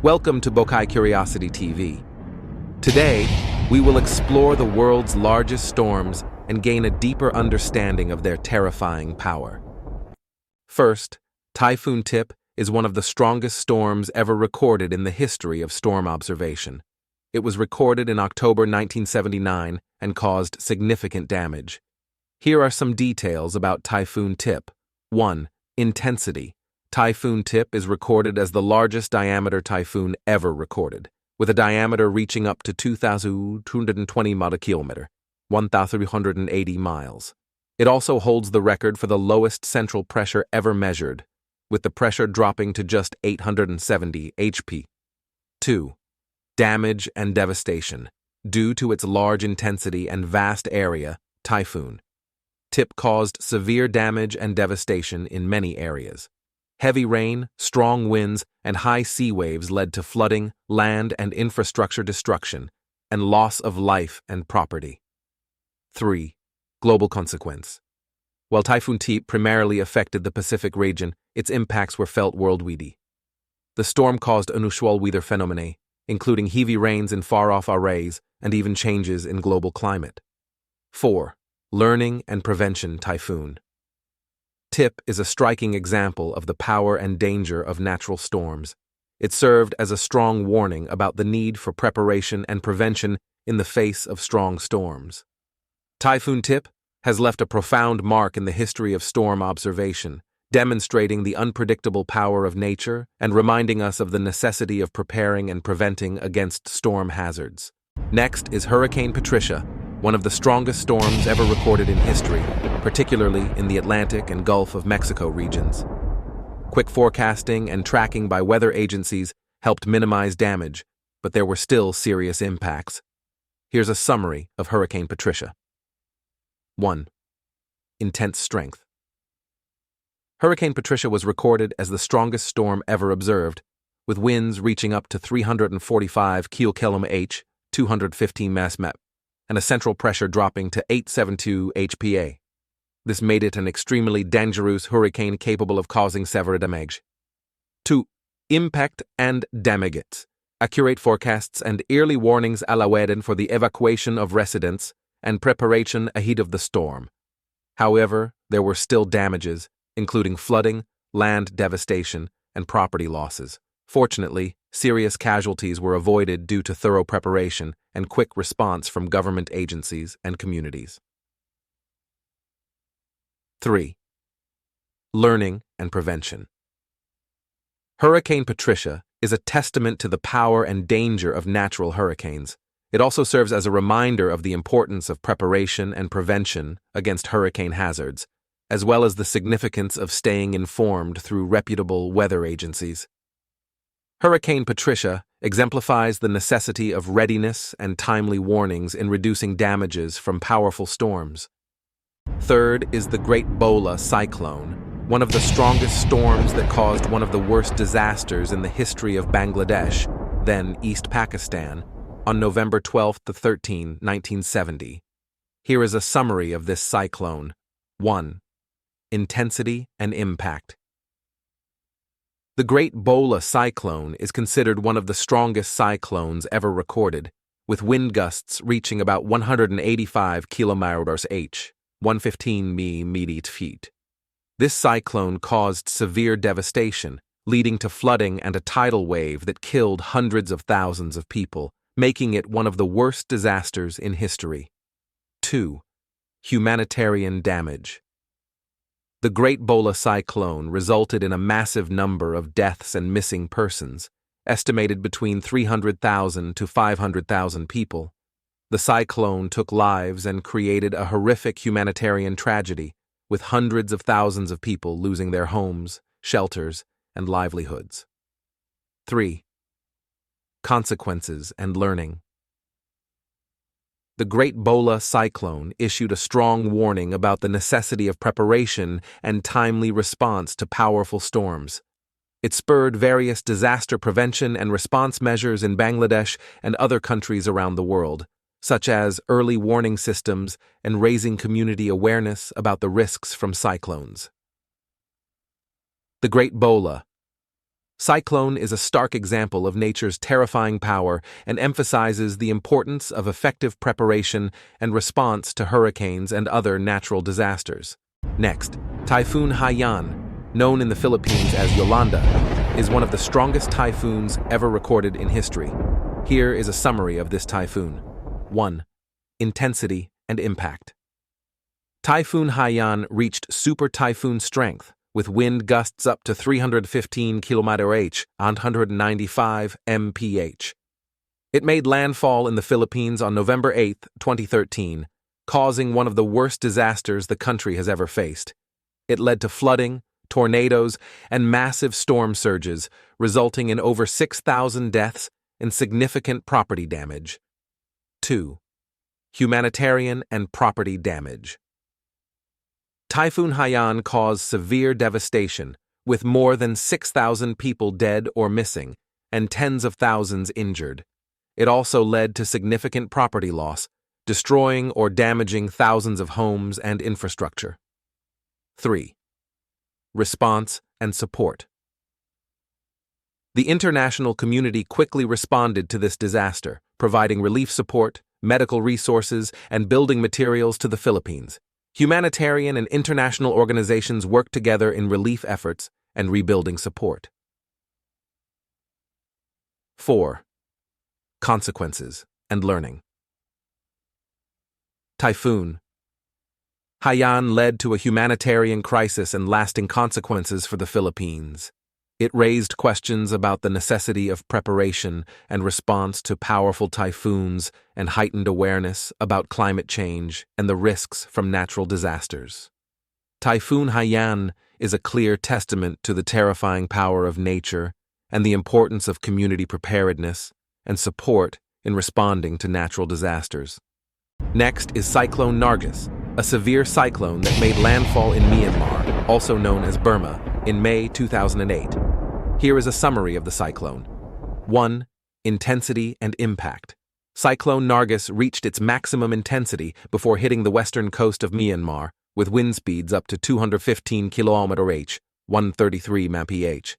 Welcome to Bokai Curiosity TV. Today, we will explore the world's largest storms and gain a deeper understanding of their terrifying power. First, Typhoon Tip is one of the strongest storms ever recorded in the history of storm observation. It was recorded in October 1979 and caused significant damage. Here are some details about Typhoon Tip. 1. Intensity. Typhoon Tip is recorded as the largest diameter typhoon ever recorded, with a diameter reaching up to 2,220 km, 1,380 miles. It also holds the record for the lowest central pressure ever measured, with the pressure dropping to just 870 HP. 2. Damage and devastation. Due to its large intensity and vast area, Typhoon Tip caused severe damage and devastation in many areas. Heavy rain, strong winds, and high sea waves led to flooding, land and infrastructure destruction, and loss of life and property. 3. Global consequence. While Typhoon Tip primarily affected the Pacific region, its impacts were felt worldwide. The storm caused unusual weather phenomena, including heavy rains in far-off areas and even changes in global climate. 4. Learning and prevention. Typhoon Tip is a striking example of the power and danger of natural storms. It served as a strong warning about the need for preparation and prevention in the face of strong storms. Typhoon Tip has left a profound mark in the history of storm observation, demonstrating the unpredictable power of nature and reminding us of the necessity of preparing and preventing against storm hazards. Next is Hurricane Patricia, one of the strongest storms ever recorded in history, particularly in the Atlantic and Gulf of Mexico regions. Quick forecasting and tracking by weather agencies helped minimize damage, but there were still serious impacts. Here's a summary of Hurricane Patricia. 1. Intense strength. Hurricane Patricia was recorded as the strongest storm ever observed, with winds reaching up to 345 km/h, 215 ms, and a central pressure dropping to 872 HPa. This made it an extremely dangerous hurricane capable of causing severe damage. 2. Impact and damage. Accurate forecasts and early warnings allowed for the evacuation of residents and preparation ahead of the storm. However, there were still damages, including flooding, land devastation, and property losses. Fortunately, serious casualties were avoided due to thorough preparation and quick response from government agencies and communities. 3. Learning and prevention. Hurricane Patricia is a testament to the power and danger of natural hurricanes. It also serves as a reminder of the importance of preparation and prevention against hurricane hazards, as well as the significance of staying informed through reputable weather agencies. Hurricane Patricia exemplifies the necessity of readiness and timely warnings in reducing damages from powerful storms. Third is the Great Bola Cyclone, one of the strongest storms that caused one of the worst disasters in the history of Bangladesh, then East Pakistan, on November 12 to 13, 1970. Here is a summary of this cyclone. 1. Intensity and impact. The Great Bola Cyclone is considered one of the strongest cyclones ever recorded, with wind gusts reaching about 185 km/h, 115 ft. This cyclone caused severe devastation, leading to flooding and a tidal wave that killed hundreds of thousands of people, making it one of the worst disasters in history. 2. Humanitarian damage. The Great Bola Cyclone resulted in a massive number of deaths and missing persons, estimated between 300,000 to 500,000 people. The cyclone took lives and created a horrific humanitarian tragedy, with hundreds of thousands of people losing their homes, shelters, and livelihoods. 3. Consequences and learning. The Great Bola Cyclone issued a strong warning about the necessity of preparation and timely response to powerful storms. It spurred various disaster prevention and response measures in Bangladesh and other countries around the world, such as early warning systems and raising community awareness about the risks from cyclones. The Great Bola Cyclone is a stark example of nature's terrifying power and emphasizes the importance of effective preparation and response to hurricanes and other natural disasters. Next, Typhoon Haiyan, known in the Philippines as Yolanda, is one of the strongest typhoons ever recorded in history. Here is a summary of this typhoon. 1. Intensity and impact. Typhoon Haiyan reached super typhoon strength, with wind gusts up to 315 km/h, 195 mph. It made landfall in the Philippines on November 8, 2013, causing one of the worst disasters the country has ever faced. It led to flooding, tornadoes, and massive storm surges, resulting in over 6,000 deaths and significant property damage. 2. Humanitarian and property damage. Typhoon Haiyan caused severe devastation, with more than 6,000 people dead or missing, and tens of thousands injured. It also led to significant property loss, destroying or damaging thousands of homes and infrastructure. 3. Response and support. The international community quickly responded to this disaster, providing relief support, medical resources, and building materials to the Philippines. Humanitarian and international organizations worked together in relief efforts and rebuilding support. 4. Consequences and learning. Typhoon Haiyan led to a humanitarian crisis and lasting consequences for the Philippines. It raised questions about the necessity of preparation and response to powerful typhoons and heightened awareness about climate change and the risks from natural disasters. Typhoon Haiyan is a clear testament to the terrifying power of nature and the importance of community preparedness and support in responding to natural disasters. Next is Cyclone Nargis, a severe cyclone that made landfall in Myanmar, also known as Burma, in May 2008. Here is a summary of the cyclone. 1. Intensity and impact. Cyclone Nargis reached its maximum intensity before hitting the western coast of Myanmar, with wind speeds up to 215 km/h, 133 mph.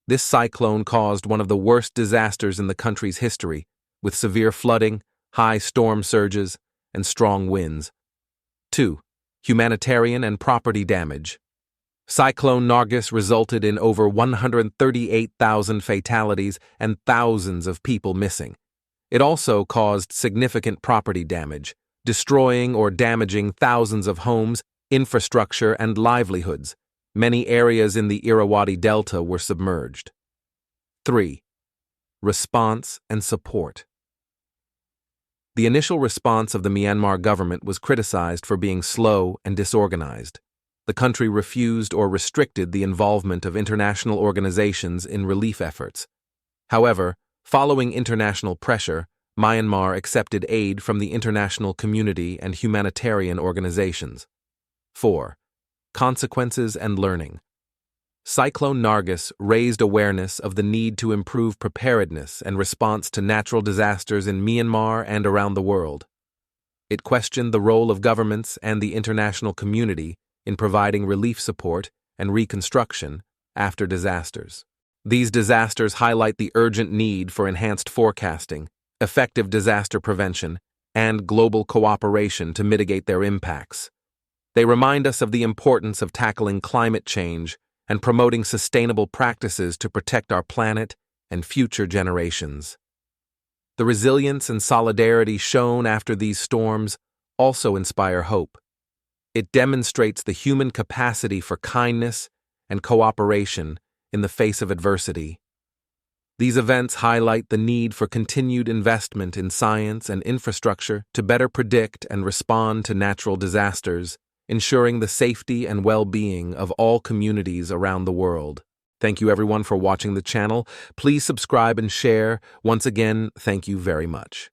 This cyclone caused one of the worst disasters in the country's history, with severe flooding, high storm surges, and strong winds. 2. Humanitarian and property damage. Cyclone Nargis resulted in over 138,000 fatalities and thousands of people missing. It also caused significant property damage, destroying or damaging thousands of homes, infrastructure, and livelihoods. Many areas in the Irrawaddy Delta were submerged. 3. Response and support. The initial response of the Myanmar government was criticized for being slow and disorganized. The country refused or restricted the involvement of international organizations in relief efforts. However, following international pressure, Myanmar accepted aid from the international community and humanitarian organizations. 4. Consequences and learning. Cyclone Nargis raised awareness of the need to improve preparedness and response to natural disasters in Myanmar and around the world. It questioned the role of governments and the international community in providing relief support and reconstruction after disasters. These disasters highlight the urgent need for enhanced forecasting, effective disaster prevention, and global cooperation to mitigate their impacts. They remind us of the importance of tackling climate change and promoting sustainable practices to protect our planet and future generations. The resilience and solidarity shown after these storms also inspire hope. It demonstrates the human capacity for kindness and cooperation in the face of adversity. These events highlight the need for continued investment in science and infrastructure to better predict and respond to natural disasters, ensuring the safety and well-being of all communities around the world. Thank you everyone for watching the channel. Please subscribe and share. Once again, thank you very much.